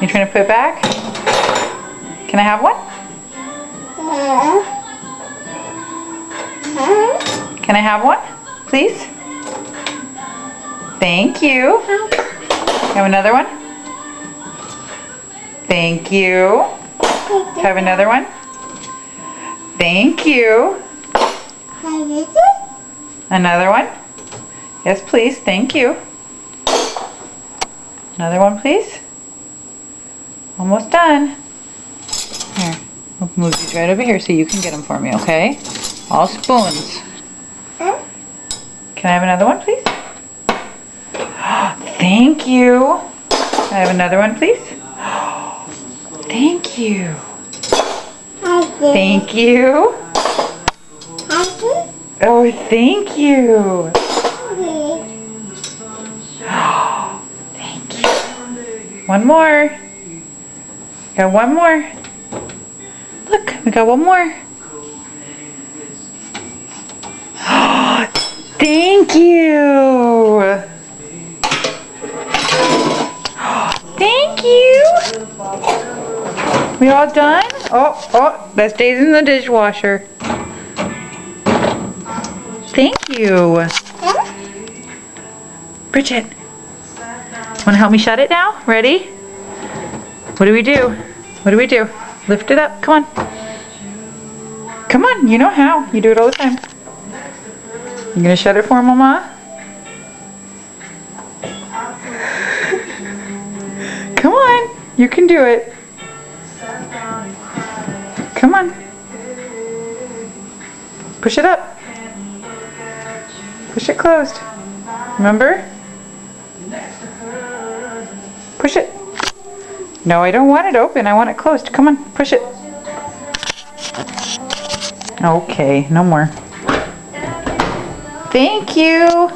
You trying to put it back? Can I have one? Can I have one, please? Thank you. Have another one? Thank you. Have another one? Thank you. Another one? Yes, please. Thank you. Another one, please. Almost done. Here, we'll move these right over here so you can get them for me, okay? All spoons. Can I have another one, please? Thank you. Can I have another one, please? Thank you. Thank you. Oh, thank you. Thank you. One more. Got one more. Look, we got one more. Thank you. Thank you. We all done? Oh, that stays in the dishwasher. Thank you. Bridget, want to help me shut it now? Ready? What do we do? What do we do? Lift it up. Come on. Come on. You know how. You do it all the time. You gonna shut it for Mama? Come on. You can do it. Come on. Push it up. Push it closed. Remember? Push it. No, I don't want it open. I want it closed. Come on, push it. Okay, no more. Thank you.